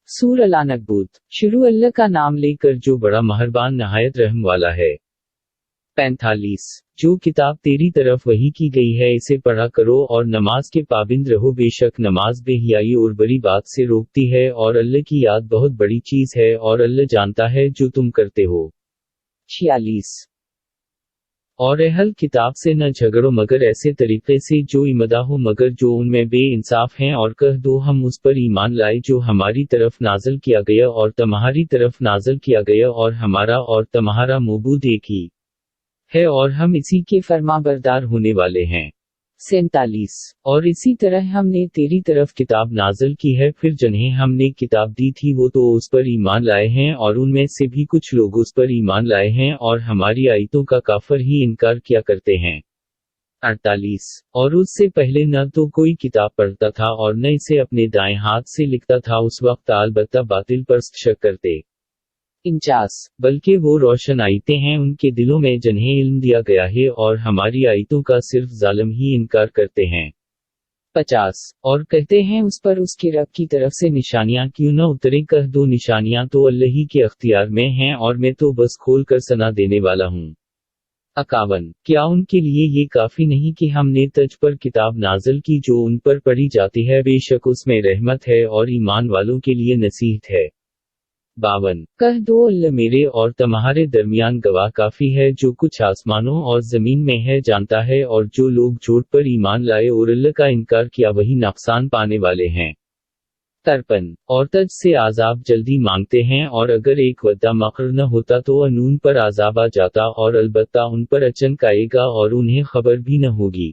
सूर अल-अनकबूत। शुरू अल्लाह का नाम लेकर जो बड़ा मेहरबान नहायत रहम वाला है। 45। जो किताब तेरी तरफ वही की गई है इसे पढ़ा करो और नमाज के पाबंद रहो, बेशक नमाज बेहियाई और बड़ी बात से रोकती है और अल्लाह की याद बहुत बड़ी चीज है और अल्लाह जानता है जो तुम करते हो। 46। और अहल किताब से न झगड़ो मगर ऐसे तरीके से जो इमदा हो मगर जो उनमें बे इंसाफ हैं, और कह दो हम उस पर ईमान लाए जो हमारी तरफ नाजल किया गया और तुम्हारी तरफ नाजल किया गया और हमारा और तुम्हारा मबूद एक ही है और हम इसी के फरमाबरदार होने वाले हैं। 47। और इसी तरह हमने तेरी तरफ किताब नाजल की है, फिर जिन्हें हमने किताब दी थी वो तो उस पर ईमान लाए हैं और उनमें से भी कुछ लोग उस पर ईमान लाए हैं और हमारी आयतों का काफर ही इनकार किया करते हैं। 48। और उससे पहले न तो कोई किताब पढ़ता था और न इसे अपने दाएं हाथ से लिखता था, उस वक्त अलबत्ता बातिल पर शक करते। 49। बल्कि वो रोशन आयतें हैं उनके दिलों में जिन्हें इल्म दिया गया है और हमारी आयतों का सिर्फ जालिम ही इनकार करते हैं। 50। और कहते हैं उस पर उसके रब की तरफ से निशानियां क्यों न उतरे, कह दो निशानियां तो अल्लाह ही के अख्तियार में हैं और मैं तो बस खोल कर सना देने वाला हूँ। 51। क्या उनके लिए ये काफी नहीं कि हमने तज पर किताब नाजल की जो उन पर पढ़ी जाती है, बेशक उसमें रहमत है और ईमान वालों के लिए नसीहत है। 52। कह दो अल्लाह मेरे और तुम्हारे दरमियान गवाह काफी है, जो कुछ आसमानों और जमीन में है जानता है, और जो लोग झूठ पर ईमान लाए और अल्लाह का इनकार किया वही नुकसान पाने वाले हैं। 53। और तज से आजाब जल्दी मांगते हैं और अगर एक वद्दा मकर न होता तो अनून पर आजाब आ जाता और अलबत्ता उन पर अचानक आएगा और उन्हें खबर भी न होगी।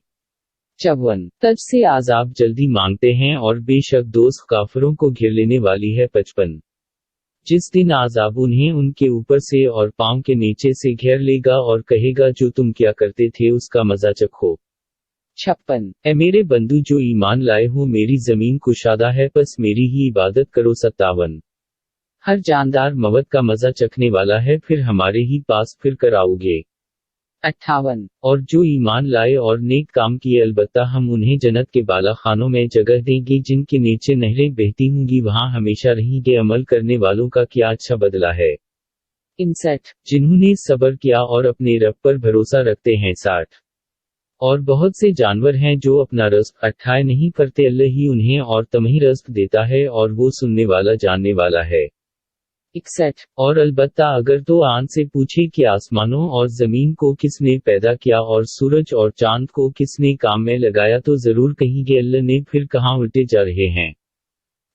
54। तज से आजाब जल्दी मांगते हैं और बेशक दोस्त काफिरों को घेर लेने वाली है। 55। जिस दिन आजाब उन्हें उनके ऊपर से और पांव के नीचे से घेर लेगा और कहेगा जो तुम क्या करते थे उसका मजा चखो। 56। ए मेरे बंधु जो ईमान लाए हो मेरी जमीन कुशादा है बस मेरी ही इबादत करो। 57। हर जानदार मौत का मजा चखने वाला है, फिर हमारे ही पास फिर कर आओगे। 58। और जो ईमान लाए और नेक काम किए अलबत्ता हम उन्हें जन्नत के बाला खानों में जगह देंगे जिनके नीचे नहरें बहती होंगी, वहां हमेशा रहेंगे। अमल करने वालों का क्या अच्छा बदला है। 59। जिन्होंने सब्र किया और अपने रब पर भरोसा रखते हैं। 60। और बहुत से जानवर हैं जो अपना रज़्क़ अठाए नहीं करते, अल्लाह ही उन्हें और तुम्हें रज़्क़ देता है और वो सुनने वाला जानने वाला है। 61। और अलबत्ता अगर तो आन से पूछे कि आसमानों और जमीन को किसने पैदा किया और सूरज और चांद को किसने काम में लगाया तो जरूर कहेंगे अल्लाह ने, फिर कहाँ उल्टे जा रहे हैं।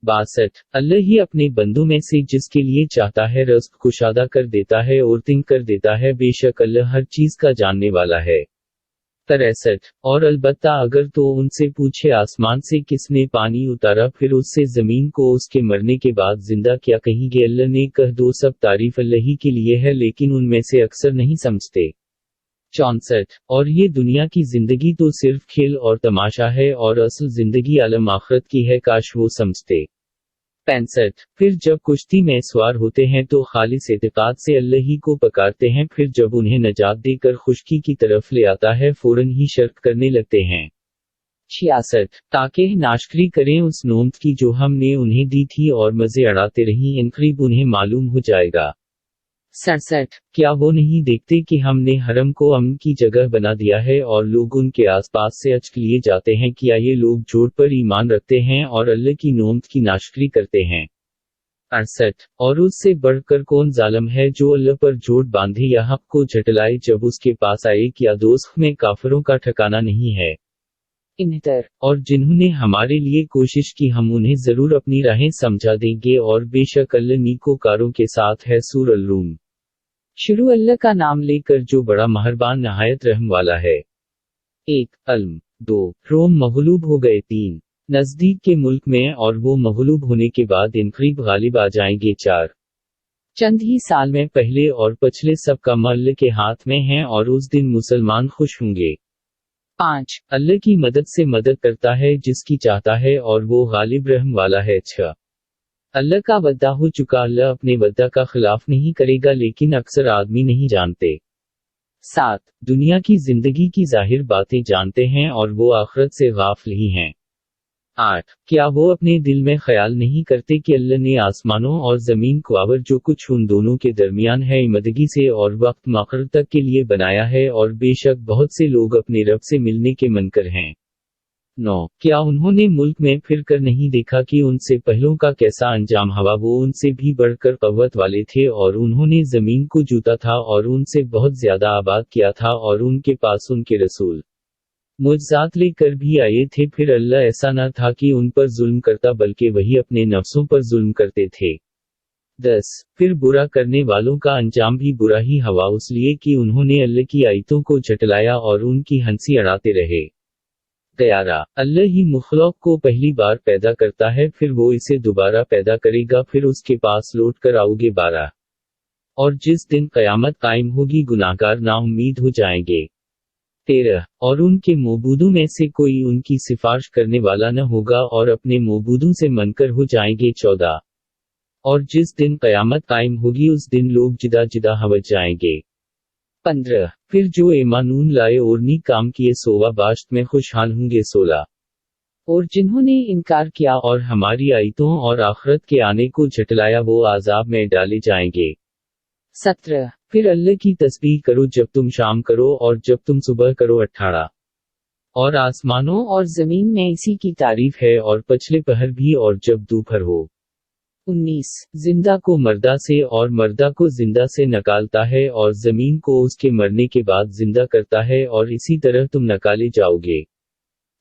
62। अल्लाह ही अपने बंदों में से जिसके लिए चाहता है रज़्क़ कुशादा कर देता है और तंग कर देता है, बेशक अल्लाह हर चीज का जानने वाला है। 63। और अलबत्ता अगर तो उनसे पूछे आसमान से किसने पानी उतारा फिर उससे जमीन को उसके मरने के बाद जिंदा किया, कहेंगे अल्लाह ने, कह दो सब तारीफ अल्लाह ही के लिए है लेकिन उनमें से अक्सर नहीं समझते। 64। और ये दुनिया की जिंदगी तो सिर्फ खेल और तमाशा है और असल जिंदगी आलम आखिरत की है, काश वो समझते। 65। फिर जब कुश्ती में सवार होते हैं तो खालिस एतिकाद से अल्लाह ही को पकारते हैं, फिर जब उन्हें नजात देकर खुश्की की तरफ ले आता है फौरन ही शर्क करने लगते हैं। 66। ताकि नाशकरी करें उस नोमत की जो हमने उन्हें दी थी और मजे अड़ाते रहीं, इनकरीब उन्हें मालूम हो जाएगा। 67। क्या वो नहीं देखते कि हमने हरम को अमन की जगह बना दिया है और लोग उनके आसपास से अचक लिए जाते हैं, क्या ये लोग झूठ पर ईमान रखते हैं और अल्लाह की नोमत की नाशकरी करते हैं। 68। और उससे बढ़कर कौन जालिम है जो अल्लाह पर झूठ बांधे या हक को झटलाए जब उसके पास आए, क्या दोज़ख में काफिरों का ठिकाना नहीं है। 69। और जिन्होंने हमारे लिए कोशिश की हम उन्हें जरूर अपनी राहें समझा देंगे और बेशक अल्लाह नीकोकारों के साथ है। सूरह अल-रूम। शुरू अल्लाह का नाम लेकर जो बड़ा मेहरबान नहायत रहम वाला है। 1 अल्म। 2 रोम मगलूब हो गए। 3 नजदीक के मुल्क में और वो मगलूब होने के बाद इनकरीब गालिब आ जाएंगे। 4 चंद ही साल में पहले और पछले सब का अल्लाह के हाथ में है और उस दिन मुसलमान खुश होंगे। 5 अल्लाह की मदद से मदद करता है जिसकी चाहता है और वो गालिब रहम वाला है। 6 अल्लाह का वद्दा हो चुका, अल्लाह अपने वद्दा का खिलाफ नहीं करेगा लेकिन अक्सर आदमी नहीं जानते। 7 दुनिया की जिंदगी की जाहिर बातें जानते हैं और वो आखिरत से गाफिल ही हैं। 8. क्या वो अपने दिल में ख्याल नहीं करते कि अल्लाह ने आसमानों और ज़मीन को और जो कुछ उन दोनों के दरमियान है इमदगी से और वक्त मक़र्र तक के लिए बनाया है, और बेशक बहुत से लोग अपने रब से मिलने के मनकर हैं। 9. क्या उन्होंने मुल्क में फिर कर नहीं देखा कि उनसे पहलों का कैसा अंजाम हुआ, वो उनसे भी बढ़कर क़व्वत वाले थे और उन्होंने ज़मीन को जूता था और उनसे बहुत ज़्यादा आबाद किया था, और उनके पास उनके रसूल मुअज़्ज़ात लेकर भी आए थे। फिर अल्लाह ऐसा न था कि उन पर जुल्म करता, बल्कि वही अपने नफ्सों पर जुल्म करते थे। 10. फिर बुरा करने वालों का अंजाम भी बुरा ही हुआ, इसलिए कि उन्होंने अल्लाह की आयतों को झटलाया और उनकी हंसी अड़ाते रहे। 11. अल्लाह ही मुख़लूक़ को पहली बार पैदा करता है, फिर वो इसे दोबारा पैदा करेगा, फिर उसके पास लौट कर आओगे। 12. और जिस दिन क़यामत कायम होगी गुनाहगार नाउम्मीद हो जाएंगे। 13. और उनके मौबूदों में से कोई उनकी सिफारिश करने वाला न होगा और अपने मौबूदों से मनकर हो जाएंगे। 14. और जिस दिन क़यामत कायम होगी उस दिन लोग जिदा जिदा हो जाएंगे। 15. फिर जो ईमानून लाए और नीक काम किए सोवा बाश्त में खुशहाल होंगे। 16. और जिन्होंने इनकार किया और हमारी आयतों और आखिरत के आने को झटलाया वो आज़ाब में डाले जाएंगे। 17. फिर अल्लाह की तस्बीह करो जब तुम शाम करो और जब तुम सुबह करो। 18. और आसमानों और ज़मीन में इसी की तारीफ है और पछले पहर भी और जब दोपहर हो। 19. जिंदा को मर्दा से और मर्दा को जिंदा से निकालता है और ज़मीन को उसके मरने के बाद जिंदा करता है और इसी तरह तुम निकाले जाओगे।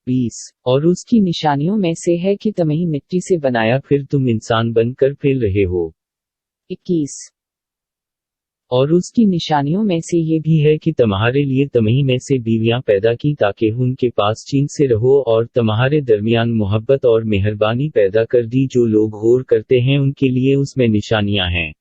20. और उसकी निशानियों में से है कि तुम्हें मिट्टी से बनाया फिर तुम इंसान बनकर फैल रहे हो। 21. और उसकी निशानियों में से ये भी है कि तुम्हारे लिए तुम्हीं में से बीवियां पैदा की ताकि उनके पास चीन से रहो, और तुम्हारे दरमियान मोहब्बत और मेहरबानी पैदा कर दी, जो लोग गौर करते हैं उनके लिए उसमें निशानियां हैं।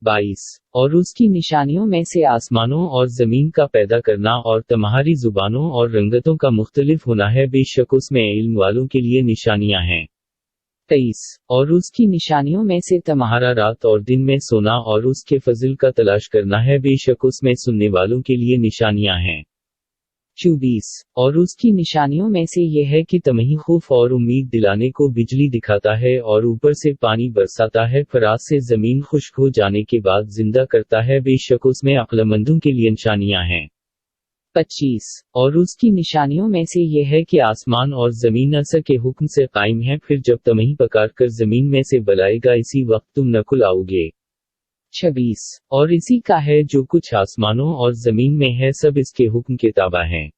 22. और उसकी निशानियों में से आसमानों और ज़मीन का पैदा करना और तुम्हारी ज़ुबानों और रंगतों का मुख्तलिफ होना है, बेशक उसमें इल्म वालों के लिए निशानियां हैं। 23. और उसकी निशानियों में से तुम्हारा रात और दिन में सोना और उसके फजल का तलाश करना है, बेशक उसमें सुनने वालों के लिए निशानियां हैं। 24. और उसकी निशानियों में से यह है कि तुम्हें खौफ और उम्मीद दिलाने को बिजली दिखाता है और ऊपर से पानी बरसाता है, फराज से ज़मीन खुश्क हो जाने के बाद जिंदा करता है, बेशक उसमें अक्लमंदों के लिए निशानियां हैं। 25. और उसकी निशानियों में से यह है कि आसमान और ज़मीन असर के हुक्म से कायम है, फिर जब तुम्हें पकार कर ज़मीन में से बुलाएगा इसी वक्त तुम नकुल आओगे। 26. और इसी का है जो कुछ आसमानों और ज़मीन में है, सब इसके हुक्म के ताबा हैं।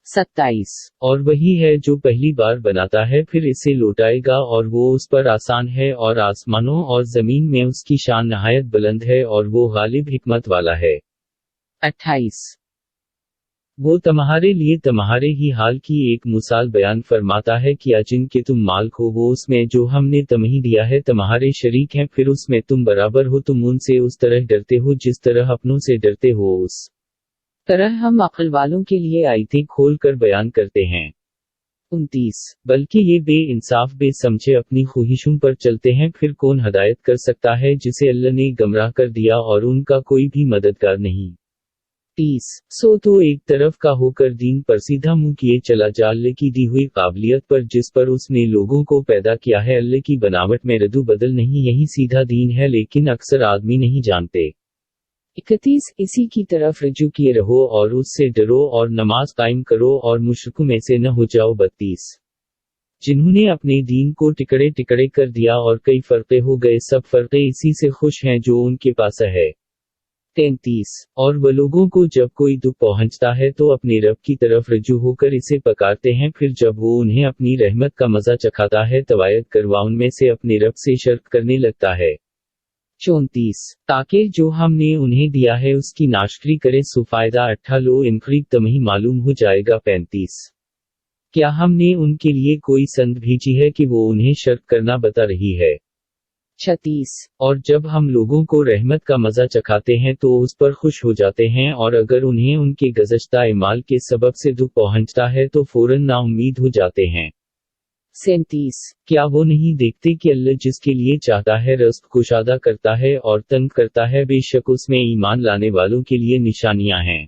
27. और वही है जो पहली बार बनाता है फिर इसे लौटाएगा और वो उस पर आसान है, और आसमानों और ज़मीन में उसकी शान नहायत बुलंद है और वो गालिब हिकमत वाला है। 28. वो तुम्हारे लिए तुम्हारे ही हाल की एक मिसाल बयान फरमाता है कि जिनके तुम मालिक हो वो उसमें जो हमने तुम्हें दिया है तुम्हारे शरीक हैं, फिर उसमें तुम बराबर हो, तुम उनसे उस तरह डरते हो जिस तरह अपनों से डरते हो, उस तरह हम अक्ल वालों के लिए आयतें खोल कर बयान करते हैं। 29. बल्कि ये बेइंसाफ बेसमझे अपनी ख्वाहिशों पर चलते हैं, फिर कौन हदायत कर सकता है जिसे अल्लाह ने गमराह कर दिया और उनका कोई भी मददगार नहीं। 30. सो तो एक तरफ का होकर दीन पर सीधा मुंह किए चला जा अल्लाह की दी हुई काबिलियत पर जिस पर उसने लोगों को पैदा किया है, अल्लाह की बनावट में रद्दू बदल नहीं, यही सीधा दीन है, लेकिन अक्सर आदमी नहीं जानते। 31. इसी की तरफ रजू किए रहो और उससे डरो और नमाज कायम करो और मुश्रिकों में से न हो जाओ। 32. जिन्होंने अपने दीन को टिकड़े टिकड़े कर दिया और कई फर्के हो गए, सब फर्के इसी से खुश हैं जो उनके पास है। 33. और वह लोगों को जब कोई दुख पहुंचता है तो अपने रब की तरफ रजू होकर इसे पकारते हैं, फिर जब वो उन्हें अपनी रहमत का मजा चखाता है तवायद करवा उनमें से अपने रब से शर्क करने लगता है। 34. ताकि जो हमने उन्हें दिया है उसकी नाशकरी करे, सुफायदा 18 लो इनकरीब तुम्हें मालूम हो जाएगा। 35. क्या हमने उनके लिए कोई संत भेजी है कि वो उन्हें शर्क करना बता रही है। 36. और जब हम लोगों को रहमत का मजा चखाते हैं तो उस पर खुश हो जाते हैं, और अगर उन्हें उनके गुज़श्ता इमाल के सबब से दुख पहुंचता है तो फौरन नाउम्मीद हो जाते हैं। 37. क्या वो नहीं देखते कि अल्लाह जिसके लिए चाहता है रिज़्क़ कुशादा करता है और तंग करता है, बेशक उसमें ईमान लाने वालों के लिए निशानियां हैं।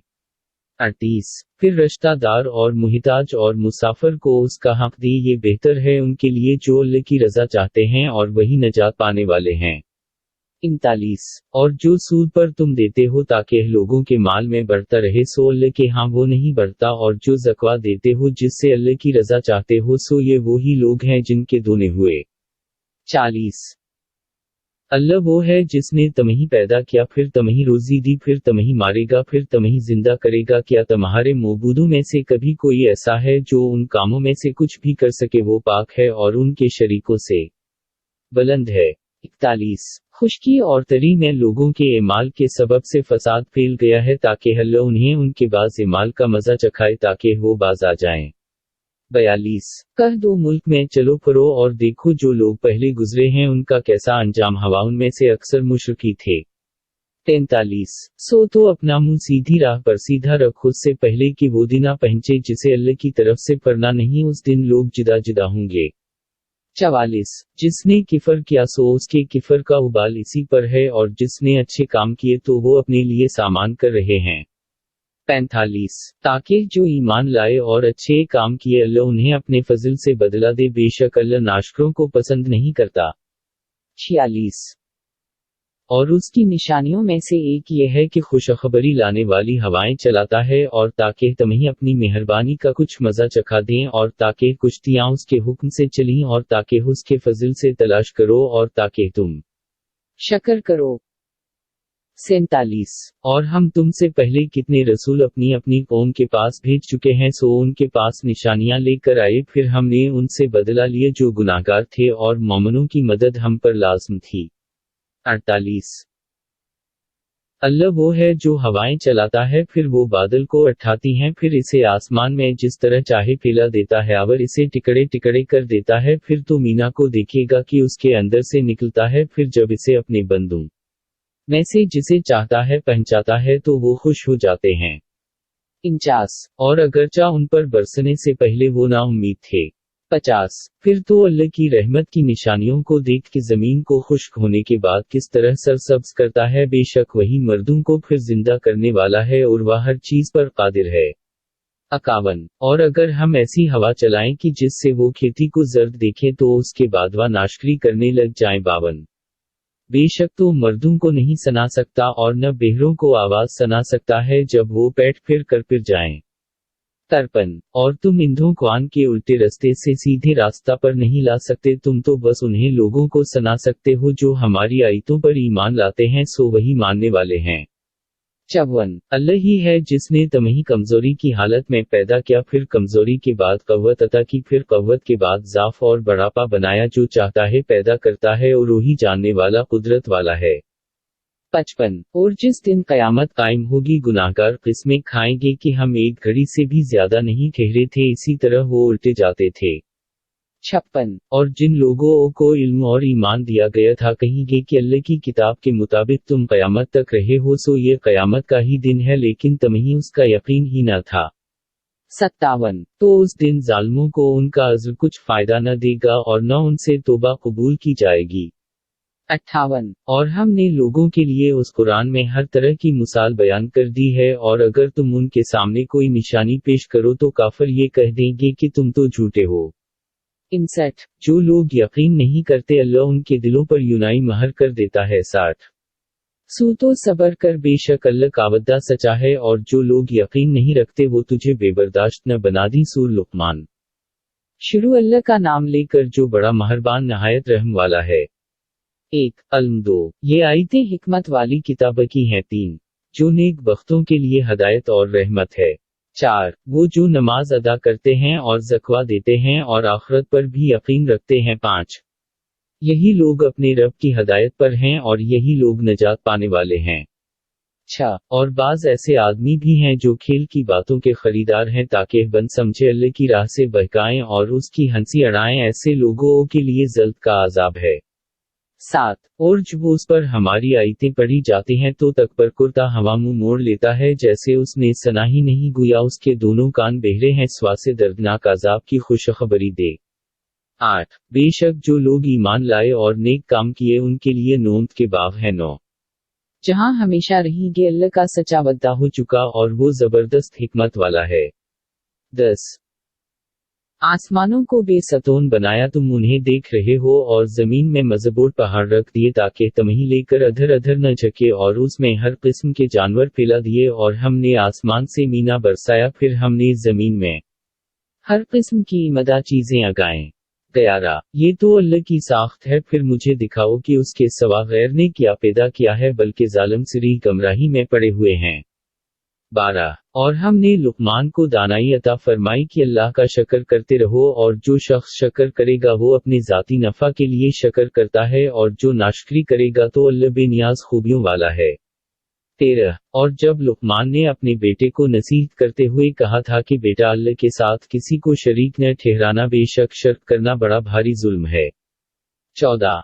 38 फिर रिश्तेदार और मुहिताज और मुसाफिर को उसका हक दे, ये बेहतर है उनके लिए जो अल्लाह की रज़ा चाहते हैं और वही नजात पाने वाले हैं। 39 और जो सूद पर तुम देते हो ताकि लोगों के माल में बढ़ता रहे सो अल्लाह के हाँ वो नहीं बढ़ता, और जो ज़कवा देते हो जिससे अल्लाह की रज़ा चाहते हो सो ये वो ही लोग हैं जिनके दोने हुए। 40 अल्लाह वो है जिसने तुम्हें पैदा किया, फिर तुम्हें रोजी दी, फिर तुम्हें मारेगा, फिर तुम्हें जिंदा करेगा। क्या तुम्हारे मौबूदों में से कभी कोई ऐसा है जो उन कामों में से कुछ भी कर सके? वो पाक है और उनके शरीकों से बुलंद है। 41 खुश्की और तरी में लोगों के एमाल के सबब से फसाद फैल गया है ताकि अल्लाह उन्हें उनके बाज एमाल का मजा चखाए ताकि वो बाज आ जाएं। 42 कह दो मुल्क में चलो फिरो और देखो जो लोग पहले गुजरे हैं उनका कैसा अंजाम हवा, उनमें से अक्सर मुशरिकी थे। 43 सो तो अपना मुंह सीधी राह पर सीधा रख उससे पहले कि वो दिन आ पहुंचे जिसे अल्लाह की तरफ से पढ़ना नहीं, उस दिन लोग जुदा जुदा होंगे। 44 जिसने किफर किया सो उसके किफर का उबाल इसी पर है, और जिसने अच्छे काम किए तो वो अपने लिए सामान कर रहे हैं। 45 ताकि जो ईमान लाए और अच्छे काम किए अल्लाह उन्हें अपने फजल से बदला दे, बेशक अल्लाह नाशकरों को पसंद नहीं करता। 46 और उसकी निशानियों में से एक ये है कि खुशखबरी लाने वाली हवाएं चलाता है, और ताकि तुम्हें अपनी मेहरबानी का कुछ मजा चखा दें, और ताकि कुश्तियां उसके हुक्म से चलीं, और ताकि उसके फजल से तलाश करो, और ताकि तुम शक्र करो। 47 और हम तुमसे पहले कितने रसूल अपनी अपनी कौम के पास भेज चुके हैं सो उनके पास निशानियां लेकर आए, फिर हमने उनसे बदला लिए जो गुनाहगार थे, और मोमिनों की मदद हम पर लाज़िम थी। 48 अल्लाह वो है जो हवाएं चलाता है, फिर वो बादल को उठाती हैं, फिर इसे आसमान में जिस तरह चाहे फैला देता है, और इसे टिकड़े टिकड़े कर देता है, फिर तो मीना को देखेगा कि उसके अंदर से निकलता है, फिर जब इसे अपने बंदों में से जिसे चाहता है पहुंचाता है तो वो खुश हो जाते हैं। 49 और अगरचा उन पर बरसने से पहले वो ना उम्मीद थे। 50 फिर तो अल्लाह की रहमत की निशानियों को देख के जमीन को खुश्क होने के बाद किस तरह सरसब्ज करता है, बेशक वही मर्दों को फिर जिंदा करने वाला है और वह हर चीज पर कादिर है। 51 और अगर हम ऐसी हवा चलाएं कि जिससे वो खेती को जर्द देखें तो उसके बाद वह नाशकरी करने लग जाएं। 52 बेशक तो मर्दों को नहीं सना सकता और न बहरों को आवाज सना सकता है जब वो पैठ फिर कर फिर जाएं। 53 और तुम इंधों कुआन के उल्टे रास्ते से सीधे रास्ता पर नहीं ला सकते, तुम तो बस उन्हें लोगों को सना सकते हो जो हमारी आयतों पर ईमान लाते हैं, सो वही मानने वाले हैं। 54 अल्लाह ही है जिसने तुम्हें कमजोरी की हालत में पैदा किया, फिर कमजोरी के बाद कव्वत अता की, फिर कव्वत के बाद ज़ाफ और बढ़ापा बनाया, जो चाहता है पैदा करता है और वही जानने वाला कुदरत वाला है। 55 और जिस दिन कयामत कायम होगी गुनाहगार किस्में खाएंगे कि हम एक घड़ी से भी ज्यादा नहीं ठहरे थे, इसी तरह वो उल्टे जाते थे। 56 और जिन लोगों को इल्म और ईमान दिया गया था कहेंगे कि अल्लाह की किताब के मुताबिक तुम कयामत तक रहे हो, सो ये कयामत का ही दिन है, लेकिन तुम्हें उसका यकीन ही न था। 57 तो उस दिन जालिमों को उनका अज़्र कुछ फायदा न देगा और न उनसे तौबा कबूल की जाएगी। 58 और हमने लोगों के लिए उस कुरान में हर तरह की मिसाल बयान कर दी है, और अगर तुम उनके सामने कोई निशानी पेश करो तो काफिर ये कह देंगे कि तुम तो झूठे हो। 59 जो लोग यकीन नहीं करते अल्लाह उनके दिलों पर यूनाई महर कर देता है। 60 सो तो सबर कर, बेशक अल्लाह का वादा सच्चा है, और जो लोग यकीन नहीं रखते वो तुझे बेबर्दाश्त न बना दी। सूरह लुक़मान। शुरू अल्लाह का नाम लेकर जो बड़ा मेहरबान नहायत रहम वाला है। 1 अलम 2 ये आयतें हिकमत वाली किताब की हैं। 3 जो नेक बख्तों के लिए हदायत और रहमत है। 4 वो जो नमाज अदा करते हैं और ज़कवा देते हैं और आखिरत पर भी यकीन रखते हैं। 5 यही लोग अपने रब की हदायत पर हैं और यही लोग नजात पाने वाले हैं। 6 और बाज ऐसे आदमी भी हैं जो खेल की बातों के खरीदार हैं ताकि बंद समझे अल्लाह की राह से बहकाएं और उसकी हंसी अड़ाएं, ऐसे लोगों के लिए जल्द का अजाब है। 7 और जब उस पर हमारी आयतें पढ़ी जाती हैं तो तकबर कुर्ता हवा मुंह मोड़ लेता है जैसे उसने सना ही नहीं, गुया उसके दोनों कान बहरे हैं, स्वासे दर्दनाक अजाब की खुशखबरी दे। 8 बेशक जो लोग ईमान लाए और नेक काम किए उनके लिए नोमत के बाग हैं। 9 जहां हमेशा रहेंगे। अल्लाह का सच्चा वादा हो चुका और वो जबरदस्त हिकमत वाला है। 10 आसमानों को बेसतोन बनाया, तुम उन्हें देख रहे हो, और जमीन में मजबूत पहाड़ रख दिए ताकि तमही लेकर अधर अधर न झके, और उसमें हर किस्म के जानवर फैला दिए, और हमने आसमान से मीना बरसाया, फिर हमने जमीन में हर किस्म की मदा चीजें उगाएं। 11 ये तो अल्लाह की साख्त है, फिर मुझे दिखाओ कि उसके सिवा गैर ने क्या पैदा किया है, बल्कि जालिम सिरी गमराही में पड़े हुए हैं। 12 और हमने लुकमान को दानाई अता फरमाई कि अल्लाह का शक्र करते रहो, और जो शख्स शक्र करेगा वो अपने जाती नफ़ा के लिए शक्र करता है, और जो नाशकरी करेगा तो अल्लाह बेनियाज खूबियों वाला है। 13 और जब लुकमान ने अपने बेटे को नसीहत करते हुए कहा था कि बेटा, अल्लाह के साथ किसी को शरीक न ठहराना, बेशक शिर्क करना बड़ा भारी जुल्म है। 14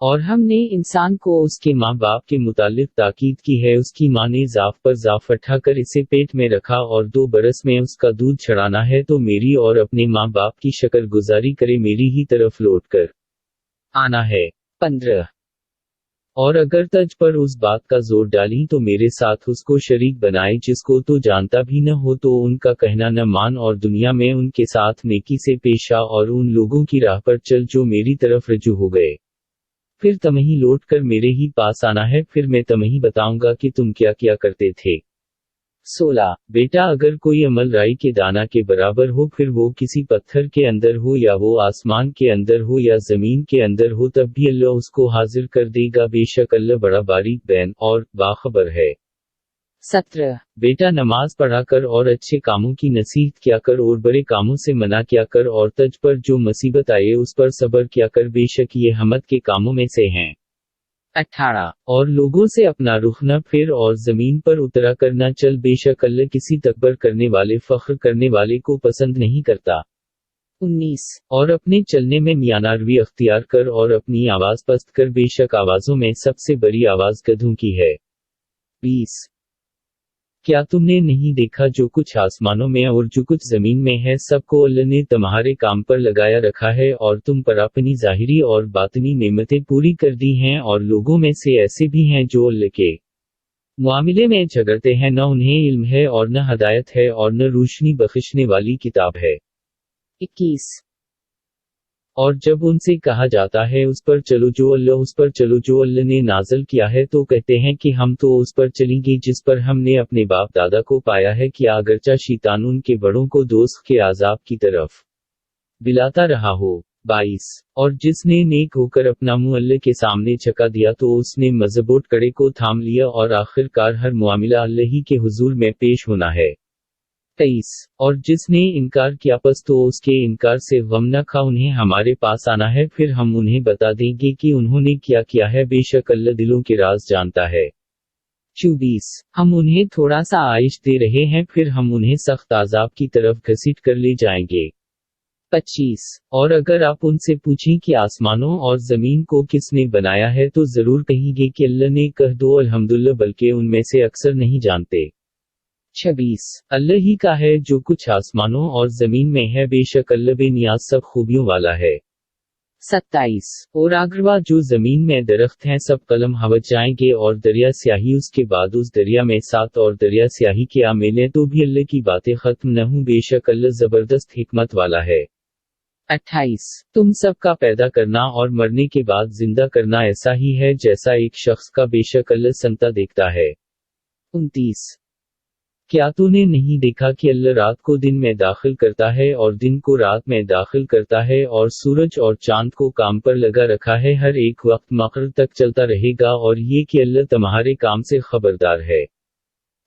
और हमने इंसान को उसके माँ बाप के मुतालिक ताकीद की है। उसकी माँ ने जाफ पर जाफ उठाकर इसे पेट में रखा, और 2 बरस में उसका दूध छड़ाना है, तो मेरी और अपने माँ बाप की शक्र गुजारी करे, मेरी ही तरफ लौट कर आना है। 15 और अगर तज पर उस बात का जोर डाली तो मेरे साथ उसको शरीक बनाए जिसको तो जानता भी न हो, तो उनका कहना न मान, और दुनिया में उनके साथ नेकी से पेश आ, और उन लोगों की राह पर चल जो मेरी तरफ रजू हो गए। फिर तमही लौट कर मेरे ही पास आना है, फिर मैं तमही बताऊंगा कि तुम क्या क्या करते थे। 16 बेटा, अगर कोई अमल राई के दाना के बराबर हो, फिर वो किसी पत्थर के अंदर हो, या वो आसमान के अंदर हो, या जमीन के अंदर हो, तब भी अल्लाह उसको हाजिर कर देगा, बेशक अल्लाह बड़ा बारीक बैन और बाखबर है। 17 बेटा, नमाज पढ़ा कर और अच्छे कामों की नसीहत किया कर, और बुरे कामों से मना किया कर, और तज पर जो मुसीबत आए उस पर सब्र किया कर, बेशक ये हमत के कामों में से हैं। 18 और लोगों से अपना रुख न फेर, और जमीन पर उतरा कर न चल, बेशक अल्लाह किसी तकबर करने वाले फख्र करने वाले को पसंद नहीं करता। 19 और अपने चलने में मियानारवी अख्तियार कर, और अपनी आवाज पस्त कर, बेशक आवाजों में सबसे बड़ी आवाज गधों की है। 20 क्या तुमने नहीं देखा जो कुछ आसमानों में और जो कुछ जमीन में है, सबको अल्लाह ने तुम्हारे काम पर लगाया रखा है, और तुम पर अपनी जाहिरी और बातिनी नेमतें पूरी कर दी हैं, और लोगों में से ऐसे भी हैं जो अल्लाह के मामले में झगड़ते हैं, न उन्हें इल्म है और न हदायत है, और न रोशनी बख्शने वाली किताब है। 21 और जब उनसे कहा जाता है उस पर चलो जो अल्लाह ने नाज़िल किया है, तो कहते हैं कि हम तो उस पर चलेंगे जिस पर हमने अपने बाप दादा को पाया है, कि अगरचा शैतान उनके बड़ों को दोज़ख के आज़ाब की तरफ बिलाता रहा हो। 22 और जिसने नेक होकर अपना मुंह अल्लाह के सामने झुका दिया, तो उसने मजबूत कड़े को थाम लिया, और आखिरकार हर मामला अल्लाह ही के हुजूर में पेश होना है। 23 और जिसने इनकार किया, पस तो उसके इनकार से गम न खा, उन्हें हमारे पास आना है, फिर हम उन्हें बता देंगे कि उन्होंने क्या किया है, बेशक अल्लाह दिलों के राज जानता है। 24 हम उन्हें थोड़ा सा आइश दे रहे हैं, फिर हम उन्हें सख्त आजाब की तरफ घसीट कर ले जाएंगे। 25 और अगर आप उनसे पूछें कि आसमानों और जमीन को किसने बनाया है, तो जरूर कहेंगे कि अल्लाह ने, कह दो अल्हम्दुलिल्लाह, बल्कि उनमें से अक्सर नहीं जानते। 26 अल्लाह ही का है जो कुछ आसमानों और जमीन में है, बेशक अल्लाह बेनियाज सब खूबियों वाला है। 27 और आगरवा जो जमीन में दरख्त हैं सब कलम हवज जाएंगे, और दरिया स्याही उसके बाद उस दरिया में 7 और दरिया स्याही के आमेले, तो भी अल्लाह की बातें खत्म न हों, बेशक अल्लाह जबरदस्त हिकमत वाला है। 28 तुम सबका पैदा करना और मरने के बाद जिंदा करना ऐसा ही है जैसा एक शख्स का, बेशक अल्लाह संता देखता है। 29 क्या तूने नहीं देखा कि अल्लाह रात को दिन में दाखिल करता है और दिन को रात में दाखिल करता है, और सूरज और चांद को काम पर लगा रखा है, हर एक वक्त मकर तक चलता रहेगा, और ये कि अल्लाह तुम्हारे काम से खबरदार है।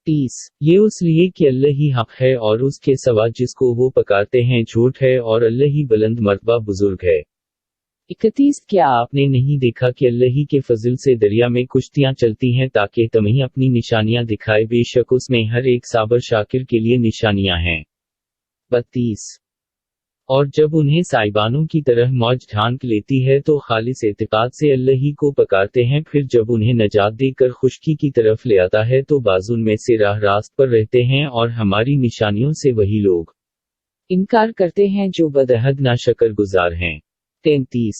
30 ये उसलिए कि अल्लाह ही हक है, और उसके सिवा जिसको वो पकारते हैं झूठ है, और अल्लाह ही बुलंद मर्तबा बुजुर्ग है। 31 क्या आपने नहीं देखा कि अल्लाह ही के फजल से दरिया में कुश्तियां चलती हैं ताकि तुम्हें अपनी निशानियां दिखाए, बेशक उसमें हर एक साबर शाकिर के लिए निशानियां हैं। 32 और जब उन्हें साइबानों की तरह मौज ढांक लेती है, तो खालिस एतिकाद से अल्लाह ही को पकारते हैं, फिर जब उन्हें नजात देकर खुश्की की तरफ ले आता है, तो बाजुन में से राह रास्त पर रहते हैं, और हमारी निशानियों से वही लोग इनकार करते हैं जो बदहद ना शक्र गुजार हैं। 33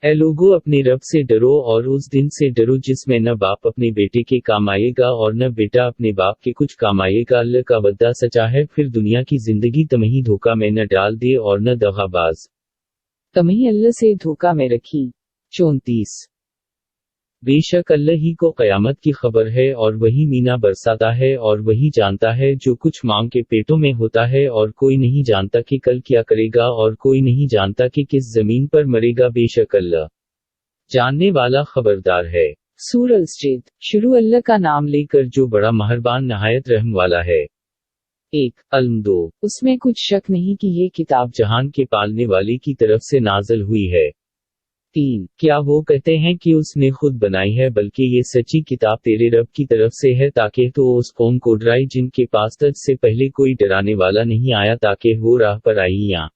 اے لوگو اپنے رب سے ڈرو اور اس دن سے ڈرو جس میں نہ باپ اپنے بیٹے کے کام آئے گا اور نہ بیٹا اپنے باپ کے کچھ کام آئے گا، اللہ کا وعدہ سچا ہے، پھر دنیا کی زندگی تمہیں دھوکہ میں نہ ڈال دے اور نہ دغا باز تمہیں اللہ سے دھوکہ میں رکھی۔ 34 بے شک اللہ ہی کو قیامت کی خبر ہے اور وہی مینا برساتا ہے اور وہی جانتا ہے جو کچھ ماں کے پیٹوں میں ہوتا ہے، اور کوئی نہیں جانتا کہ کل کیا کرے گا اور کوئی نہیں جانتا کہ کس زمین پر مرے گا، بے شک اللہ جاننے والا خبردار ہے۔ سورہ السجدہ۔ شروع اللہ کا نام لے کر جو بڑا مہربان نہایت رحم والا ہے۔ 1 الم 2 اس میں کچھ شک نہیں کہ یہ کتاب جہان کے پالنے والے کی طرف سے نازل ہوئی ہے۔ 3 کیا وہ کہتے ہیں کہ اس نے خود بنائی ہے، بلکہ یہ سچی کتاب تیرے رب کی طرف سے ہے تاکہ تو اس قوم کو ڈرائے جن کے پاس تجھ سے پہلے کوئی ڈرانے والا نہیں آیا تاکہ وہ راہ پر آئیاں۔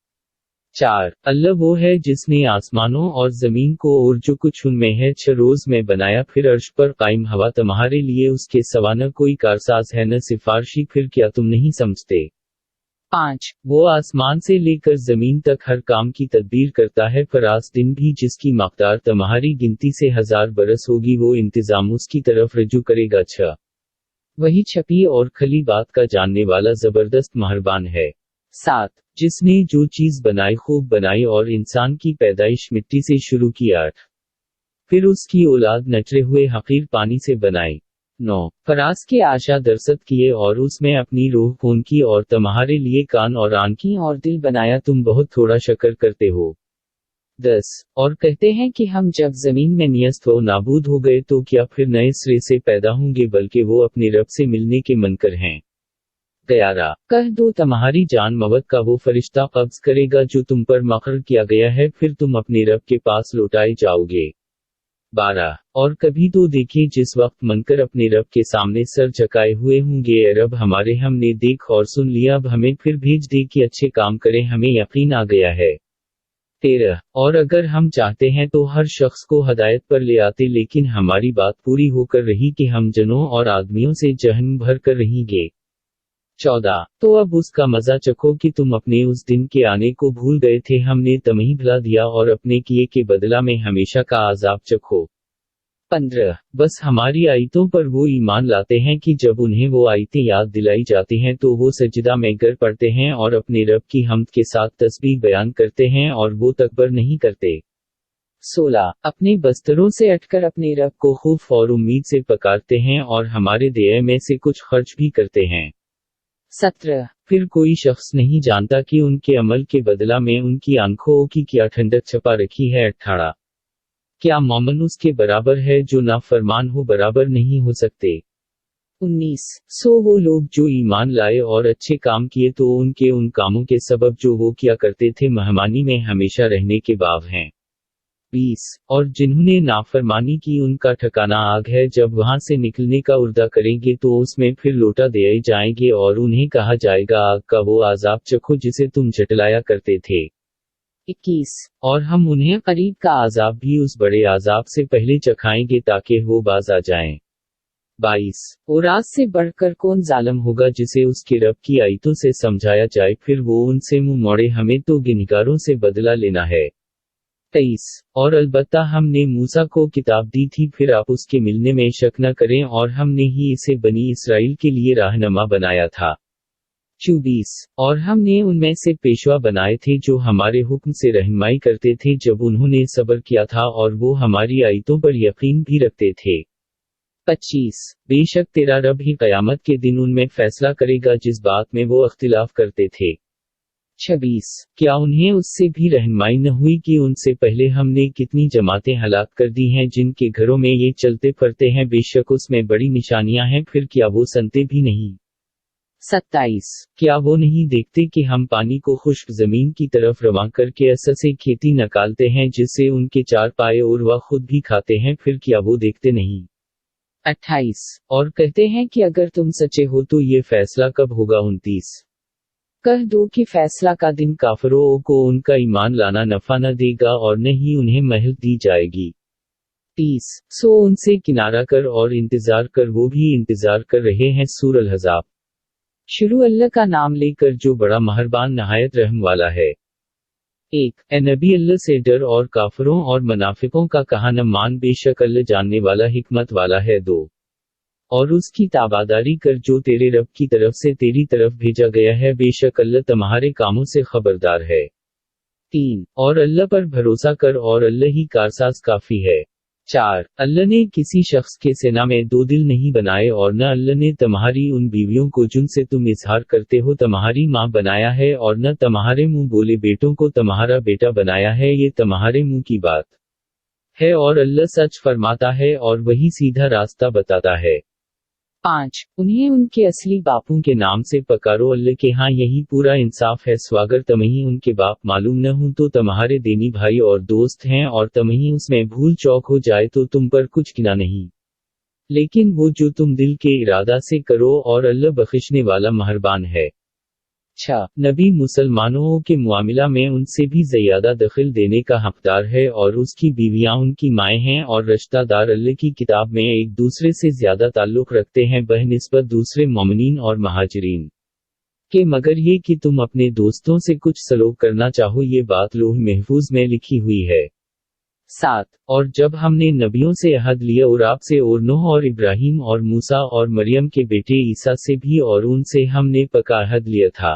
4 اللہ وہ ہے جس نے آسمانوں اور زمین کو اور جو کچھ ان میں ہے 6 روز میں بنایا، پھر عرش پر قائم ہوا تمہارے لیے اس کے سوا نہ کوئی کارساز ہے نہ سفارشی، پھر کیا تم نہیں سمجھتے؟ 5 وہ آسمان سے لے کر زمین تک ہر کام کی تدبیر کرتا ہے، فراز دن بھی جس کی مقدار تمہاری گنتی سے 1000 برس ہوگی، وہ انتظام اس کی طرف رجوع کرے گا۔ 6 وہی چھپی اور کھلی بات کا جاننے والا زبردست مہربان ہے۔ 7 جس نے جو چیز بنائی خوب بنائی اور انسان کی پیدائش مٹی سے شروع کی۔ 8 پھر اس کی اولاد نچرے ہوئے حقیر پانی سے بنائی۔ 9 فراز کے آشا درست کیے اور اس میں اپنی روح پھون کی اور تمہارے لیے کان اور آنکھیں اور دل بنایا، تم بہت تھوڑا شکر کرتے ہو۔ 10 اور کہتے ہیں کہ ہم جب زمین میں نیست و نابود ہو گئے تو کیا پھر نئے سرے سے پیدا ہوں گے، بلکہ وہ اپنے رب سے ملنے کے منکر ہیں۔ 11 کہہ دو تمہاری جان موت کا وہ فرشتہ قبض کرے گا جو تم پر مقرر کیا گیا ہے، پھر تم اپنے رب کے پاس لوٹائے جاؤ گے۔ 12 اور کبھی تو دیکھیں جس وقت منکر اپنے رب کے سامنے سر جھکائے ہوئے ہوں گے، اے رب ہمارے، ہم نے دیکھ اور سن لیا، اب ہمیں پھر بھیج دے کہ اچھے کام کریں، ہمیں یقین آ گیا ہے۔ 13 اور اگر ہم چاہتے ہیں تو ہر شخص کو ہدایت پر لے آتے، لیکن ہماری بات پوری ہو کر رہی کہ ہم جنوں اور آدمیوں سے جہنم بھر کر رہیں گے۔ 14 تو اب اس کا مزہ چکھو کہ تم اپنے اس دن کے آنے کو بھول گئے تھے، ہم نے تمہیں بھلا دیا اور اپنے کیے کے بدلہ میں ہمیشہ کا عذاب چکھو۔ 15 بس ہماری آیتوں پر وہ ایمان لاتے ہیں کہ جب انہیں وہ آیتیں یاد دلائی جاتی ہیں تو وہ سجدہ میں گر پڑتے ہیں اور اپنے رب کی حمد کے ساتھ تسبیح بیان کرتے ہیں اور وہ تکبر نہیں کرتے۔ 16 اپنے بستروں سے اٹھ کر اپنے رب کو خوف اور امید سے پکارتے ہیں اور ہمارے دیے میں سے کچھ خرچ بھی کرتے ہیں۔ 17 پھر کوئی شخص نہیں جانتا کہ ان کے عمل کے بدلہ میں ان کی آنکھوں کی کیا ٹھنڈک چھپا رکھی ہے۔ 18 کیا مومن اس کے برابر ہے جو نافرمان ہو؟ برابر نہیں ہو سکتے۔ 19 سو وہ لوگ جو ایمان لائے اور اچھے کام کیے تو ان کے ان کاموں کے سبب جو وہ کیا کرتے تھے مہمانی میں ہمیشہ رہنے کے باب ہیں۔ 20 اور جنہوں نے نافرمانی کی ان کا ٹھکانہ آگ ہے، جب وہاں سے نکلنے کا ارادہ کریں گے تو اس میں پھر لوٹا دیے جائیں گے اور انہیں کہا جائے گا آگ کا وہ عذاب چکھو جسے تم جھٹلایا کرتے تھے۔ 21 اور ہم انہیں قریب کا عذاب بھی اس بڑے عذاب سے پہلے چکھائیں گے تاکہ وہ باز آ جائیں۔ 22 اور آج سے بڑھ کر کون ظالم ہوگا جسے اس کے رب کی آیتوں سے سمجھایا جائے پھر وہ ان سے منہ موڑے، ہمیں تو گنہگاروں سے بدلہ لینا ہے۔ 23 اور البتہ ہم نے موسیٰ کو کتاب دی تھی، پھر آپ اس کے ملنے میں شک نہ کریں، اور ہم نے ہی اسے بنی اسرائیل کے لیے رہنما بنایا تھا۔ 24 اور ہم نے ان میں سے پیشوا بنائے تھے جو ہمارے حکم سے رہنمائی کرتے تھے جب انہوں نے صبر کیا تھا اور وہ ہماری آیتوں پر یقین بھی رکھتے تھے۔ 25 بے شک تیرا رب ہی قیامت کے دن ان میں فیصلہ کرے گا جس بات میں وہ اختلاف کرتے تھے۔ 26 کیا انہیں اس سے بھی رہنمائی نہ ہوئی کہ ان سے پہلے ہم نے کتنی جماعتیں ہلاک کر دی ہیں جن کے گھروں میں یہ چلتے پھرتے ہیں، بے شک اس میں بڑی نشانیاں ہیں، پھر کیا وہ سنتے بھی نہیں۔ 27 کیا وہ نہیں دیکھتے کہ ہم پانی کو خشک زمین کی طرف رواں کر کے اثر سے کھیتی نکالتے ہیں جس سے ان کے چار پائے اور وہ خود بھی کھاتے ہیں، پھر کیا وہ دیکھتے نہیں۔ 28 اور کہتے ہیں کہ اگر تم سچے ہو تو یہ فیصلہ کب ہوگا۔ 29 کہہ دو کہ فیصلہ کا دن کافروں کو ان کا ایمان لانا نفع نہ دے گا اور نہ ہی انہیں مہلت دی جائے گی۔ 30 سو ان سے کنارہ کر اور انتظار کر، وہ بھی انتظار کر رہے ہیں۔ سورہ الحزاب۔ شروع اللہ کا نام لے کر جو بڑا مہربان نہایت رحم والا ہے۔ 1 اے نبی اللہ سے ڈر اور کافروں اور منافقوں کا کہا نہ مان، بے شک اللہ جاننے والا حکمت والا ہے۔ 2 اور اس کی تابعداری کر جو تیرے رب کی طرف سے تیری طرف بھیجا گیا ہے، بے شک اللہ تمہارے کاموں سے خبردار ہے۔ 3 اور اللہ پر بھروسہ کر اور اللہ ہی کارساز کافی ہے۔ 4 اللہ نے کسی شخص کے سینہ میں 2 دل نہیں بنائے، اور نہ اللہ نے تمہاری ان بیویوں کو جن سے تم اظہار کرتے ہو تمہاری ماں بنایا ہے، اور نہ تمہارے منہ بولے بیٹوں کو تمہارا بیٹا بنایا ہے، یہ تمہارے منہ کی بات ہے، اور اللہ سچ فرماتا ہے اور وہی سیدھا راستہ بتاتا ہے۔ 5 انہیں ان کے اصلی باپوں کے نام سے پکارو، اللہ کے ہاں یہی پورا انصاف ہے، سواگر تمہیں ان کے باپ معلوم نہ ہوں تو تمہارے دینی بھائی اور دوست ہیں، اور تمہیں اس میں بھول چوک ہو جائے تو تم پر کچھ گناہ نہیں، لیکن وہ جو تم دل کے ارادہ سے کرو، اور اللہ بخشنے والا مہربان ہے۔ 6 نبی مسلمانوں کے معاملہ میں ان سے بھی زیادہ دخل دینے کا حقدار ہے، اور اس کی بیویاں ان کی مائیں ہیں، اور رشتہ دار اللہ کی کتاب میں ایک دوسرے سے زیادہ تعلق رکھتے ہیں بنسبت دوسرے مومنین اور مہاجرین کہ، مگر یہ کہ تم اپنے دوستوں سے کچھ سلوک کرنا چاہو، یہ بات لوح محفوظ میں لکھی ہوئی ہے۔ 7 اور جب ہم نے نبیوں سے عہد لیا اور آپ سے، اور نوح اور ابراہیم اور موسیٰ اور مریم کے بیٹے عیسیٰ سے بھی، اور ان سے ہم نے پکا عہد لیا تھا۔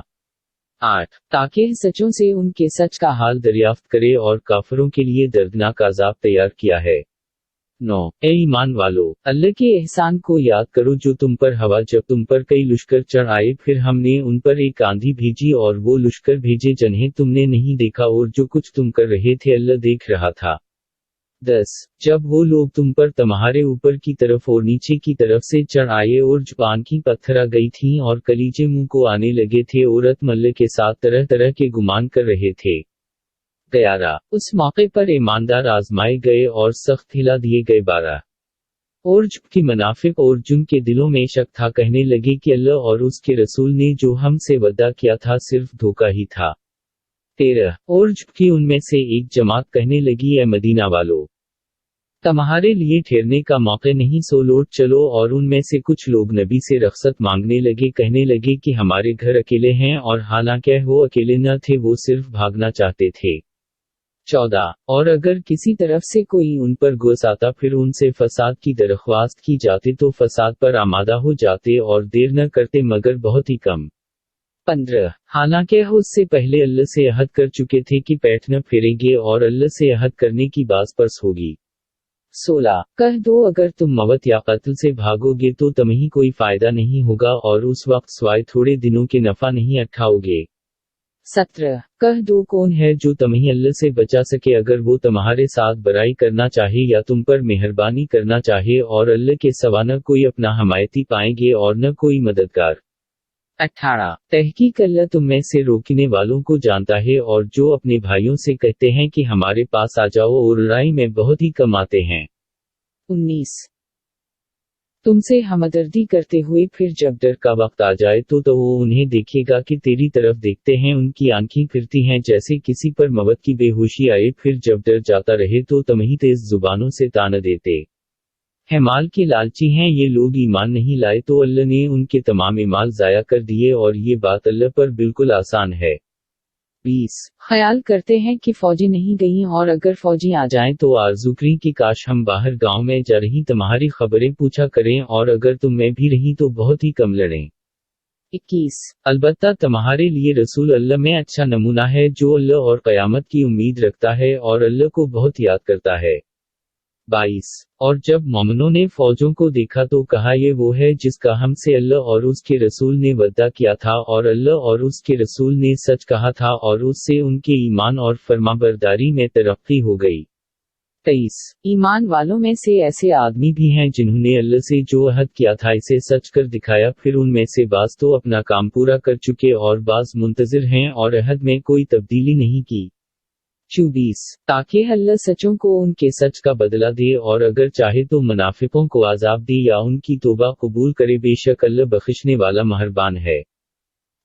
8 تاکہ سچوں سے ان کے سچ کا حال دریافت کرے، اور کافروں کے لیے دردناک عذاب تیار کیا ہے۔ 9 اے ایمان والو، اللہ کے احسان کو یاد کرو جو تم پر ہوا جب تم پر کئی لشکر چڑھ آئے، پھر ہم نے ان پر ایک آندھی بھیجی اور وہ لشکر بھیجے جنہیں تم نے نہیں دیکھا، اور جو کچھ تم کر رہے تھے اللہ دیکھ رہا تھا۔ 10 جب وہ لوگ تم پر تمہارے اوپر کی طرف اور نیچے کی طرف سے چڑھ آئے، اور زبان کی پتھر آ گئی تھیں اور کلیجے منہ کو آنے لگے تھے، عورت ملے کے ساتھ طرح طرح کے گمان کر رہے تھے۔ 11 اس موقع پر ایماندار آزمائے گئے اور سخت ہلا دیے گئے۔ 12 اور جب کے منافق اور جن کے دلوں میں شک تھا کہنے لگے کہ اللہ اور اس کے رسول نے جو ہم سے وعدہ کیا تھا صرف دھوکہ ہی تھا۔ 13 اور جب کہ ان میں سے ایک جماعت کہنے لگی، اے مدینہ والو، تمہارے لیے ٹھہرنے کا موقع نہیں، سو لوٹ چلو، اور ان میں سے کچھ لوگ نبی سے رخصت مانگنے لگے، کہنے لگے کہ ہمارے گھر اکیلے ہیں، اور حالانکہ وہ اکیلے نہ تھے، وہ صرف بھاگنا چاہتے تھے۔ 14 اور اگر کسی طرف سے کوئی ان پر گھس آتا پھر ان سے فساد کی درخواست کی جاتی تو فساد پر آمادہ ہو جاتے اور دیر نہ کرتے مگر بہت ہی کم۔ 15 حالانکہ اس سے پہلے اللہ سے عہد کر چکے تھے کہ پیٹ نہ پھیریں گے، اور اللہ سے عہد کرنے کی باز پرس ہوگی۔ 16 کہہ دو اگر تم موت یا قتل سے بھاگو گے تو تمہیں کوئی فائدہ نہیں ہوگا، اور اس وقت سوائے تھوڑے دنوں کے نفع نہیں اٹھاؤ گے۔ 17 کہہ دو کون ہے جو تمہیں اللہ سے بچا سکے اگر وہ تمہارے ساتھ برائی کرنا چاہے یا تم پر مہربانی کرنا چاہے، اور اللہ کے سوا نہ کوئی اپنا حمایتی پائیں گے اور نہ کوئی مددگار۔ 18 تحقیق اللہ تم میں سے روکنے والوں کو جانتا ہے، اور جو اپنے بھائیوں سے کہتے ہیں کہ ہمارے پاس آ جاؤ اور لڑائی میں بہت ہی کم آتے ہیں۔ 19 تم سے ہمدردی کرتے ہوئے پھر جب ڈر کا وقت آ جائے تو وہ انہیں دیکھے گا کہ تیری طرف دیکھتے ہیں، ان کی آنکھیں پھرتی ہیں جیسے کسی پر موت کی بے ہوشی آئے، پھر جب ڈر جاتا رہے تو تمہیں تیز زبانوں سے تانا دیتے ہیں مال کے لالچی ہیں یہ لوگ، ایمان نہیں لائے تو اللہ نے ان کے تمام مال ضائع کر دیے، اور یہ بات اللہ پر بالکل آسان ہے۔ 20 خیال کرتے ہیں کہ فوجی نہیں گئیں، اور اگر فوجی آ جائیں تو آرزو کریں کہ کاش ہم باہر گاؤں میں جا رہی تمہاری خبریں پوچھا کریں، اور اگر تم میں بھی رہیں تو بہت ہی کم لڑیں۔ 21 البتہ تمہارے لیے رسول اللہ میں اچھا نمونہ ہے جو اللہ اور قیامت کی امید رکھتا ہے اور اللہ کو بہت یاد کرتا ہے۔ 22 اور جب مومنوں نے فوجوں کو دیکھا تو کہا یہ وہ ہے جس کا ہم سے اللہ اور اس کے رسول نے وعدہ کیا تھا، اور اللہ اور اس کے رسول نے سچ کہا تھا، اور اس سے ان کے ایمان اور فرمانبرداری میں ترقی ہو گئی۔ 23 ایمان والوں میں سے ایسے آدمی بھی ہیں جنہوں نے اللہ سے جو عہد کیا تھا اسے سچ کر دکھایا، پھر ان میں سے بعض تو اپنا کام پورا کر چکے اور بعض منتظر ہیں، اور عہد میں کوئی تبدیلی نہیں کی۔ 24 تاکہ اللہ سچوں کو ان کے سچ کا بدلہ دے، اور اگر چاہے تو منافقوں کو عذاب دے یا ان کی توبہ قبول کرے، بے شک اللہ بخشنے والا مہربان ہے۔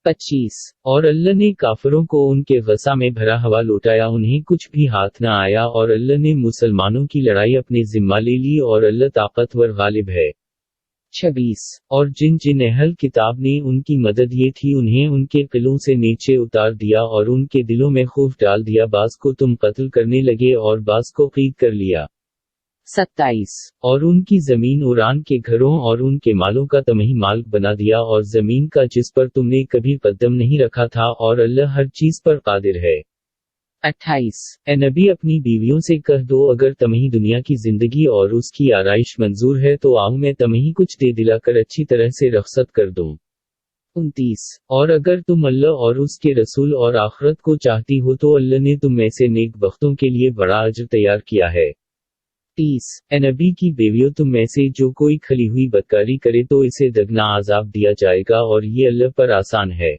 25 اور اللہ نے کافروں کو ان کے غصہ میں بھرا ہوا لوٹایا، انہیں کچھ بھی ہاتھ نہ آیا، اور اللہ نے مسلمانوں کی لڑائی اپنے ذمہ لے لی، اور اللہ طاقتور غالب ہے۔ 26 और जिन जिन अहल किताब ने उनकी मदद ये थी उन्हें उनके किलों से नीचे उतार दिया और उनके दिलों में खौफ डाल दिया, बास को तुम कत्ल करने लगे और बास को क़ीद कर लिया। 27 और उनकी ज़मीन उरान के घरों और उनके मालों का तुम्हें मालिक बना दिया और ज़मीन का जिस पर तुमने कभी कदम नहीं रखा था, और अल्लाह हर चीज़ पर कादिर है। 28 ए नबी अपनी बीवियों से कह दो, अगर तुम्हें दुनिया की जिंदगी और उसकी आराइश मंजूर है तो आओ मैं तुम्हें कुछ दे दिलाकर अच्छी तरह से रखसत कर दूं। 29 और अगर तुम अल्लाह और उसके रसूल और आखिरत को चाहती हो तो अल्लाह ने तुम ऐसे नेक बख्तों के लिए बड़ा अजर तैयार किया है। 30 ए नबी की बेवियों तुम में से जो कोई खली हुई बदकारी करे तो इसे दगना आजाब दिया जाएगा और ये अल्लाह पर आसान है।